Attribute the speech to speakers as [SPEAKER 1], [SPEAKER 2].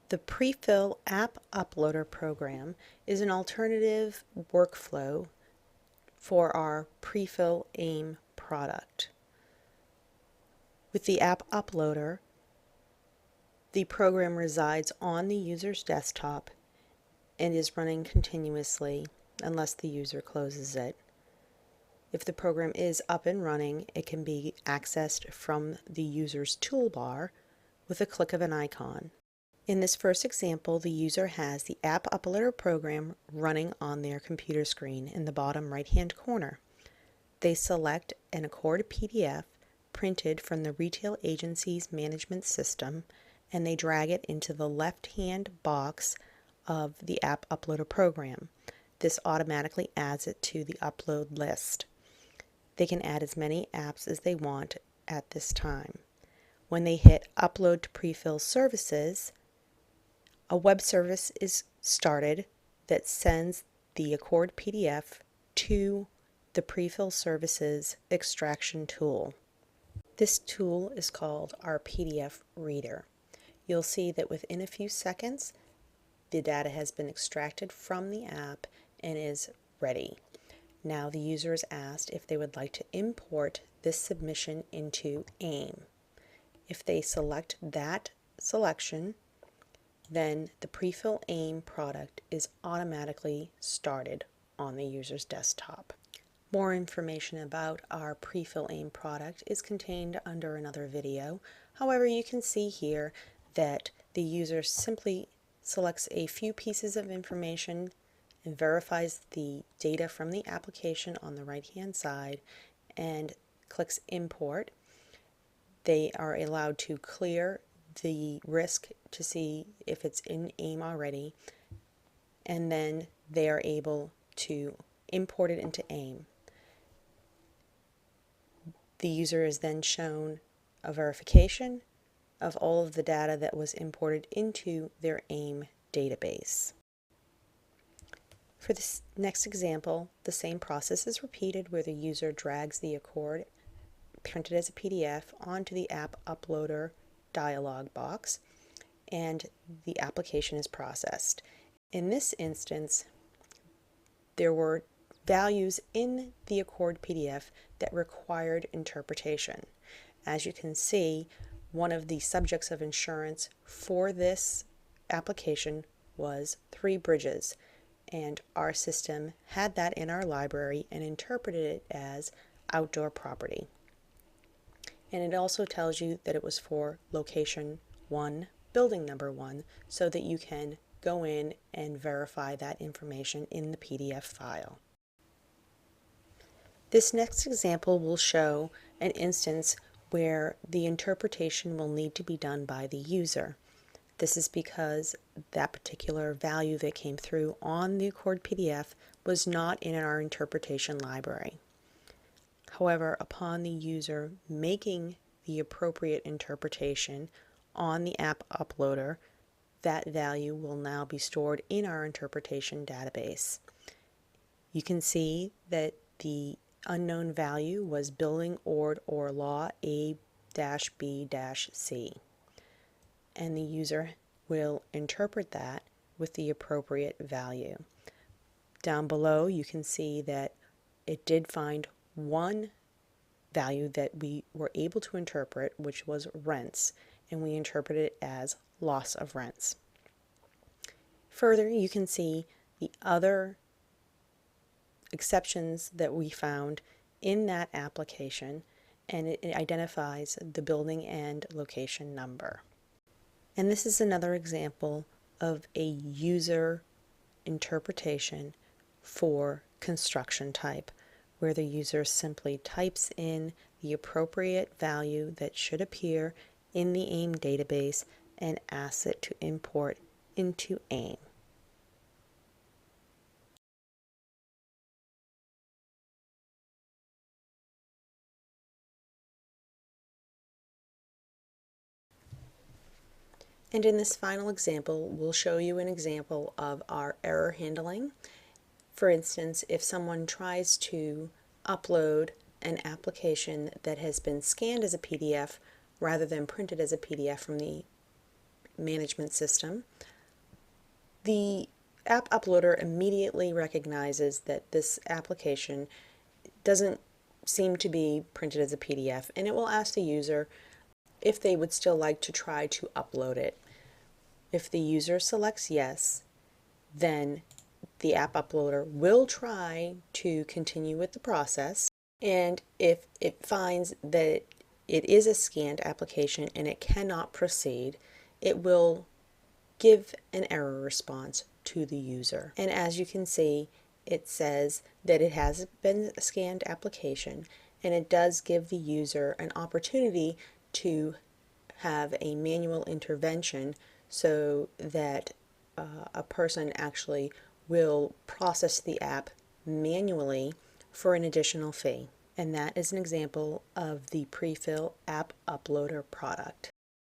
[SPEAKER 1] The Prefill App Uploader program is an alternative workflow for our Prefill AIM product. With the App Uploader, the program resides on the user's desktop and is running continuously unless the user closes it. If the program is up and running, it can be accessed from the user's toolbar with a click of an icon. In this first example, the user has the App Uploader program running on their computer screen in the bottom right-hand corner. They select an Acord PDF printed from the retail agency's management system, and they drag it into the left-hand box of the App Uploader program. This automatically adds it to the upload list. They can add as many apps as they want at this time. When they hit Upload to Prefill Services, a web service is started that sends the Acord PDF to the Prefill Services extraction tool. This tool is called our PDF Reader. You'll see that within a few seconds, the data has been extracted from the app and is ready. Now the user is asked if they would like to import this submission into AIM. If they select that selection, then the Prefill AIM product is automatically started on the user's desktop. More information about our Prefill AIM product is contained under another video. However, you can see here that the user simply selects a few pieces of information and verifies the data from the application on the right-hand side and clicks Import. They are allowed to clear the risk to see if it's in AIM already, and then they are able to import it into AIM. The user is then shown a verification of all of the data that was imported into their AIM database. For this next example, the same process is repeated where the user drags the Acord printed as a PDF onto the App Uploader dialog box, and the application is processed. In this instance, there were values in the Acord PDF that required interpretation. As you can see, one of the subjects of insurance for this application was 3 bridges, and our system had that in our library and interpreted it as outdoor property. And it also tells you that it was for location 1, building number 1, so that you can go in and verify that information in the PDF file. This next example will show an instance where the interpretation will need to be done by the user. This is because that particular value that came through on the Acord PDF was not in our interpretation library. However, upon the user making the appropriate interpretation on the App Uploader, that value will now be stored in our interpretation database. You can see that the unknown value was building, ord, or law A-B-C, and the user will interpret that with the appropriate value. Down below, you can see that it did find one value that we were able to interpret, which was rents, and we interpreted it as loss of rents. Further, you can see the other exceptions that we found in that application, and it identifies the building and location number. And this is another example of a user interpretation for construction type, where the user simply types in the appropriate value that should appear in the AIM database and asks it to import into AIM. And in this final example, we'll show you an example of our error handling. For instance, if someone tries to upload an application that has been scanned as a PDF rather than printed as a PDF from the management system, the app uploader immediately recognizes that this application doesn't seem to be printed as a PDF, and it will ask the user if they would still like to try to upload it. If the user selects yes, then the app uploader will try to continue with the process, and if it finds that it is a scanned application and it cannot proceed, it will give an error response to the user. And as you can see, it says that it has been a scanned application, and it does give the user an opportunity to have a manual intervention so that a person actually will process the app manually for an additional fee. And that is an example of the Prefill App Uploader product.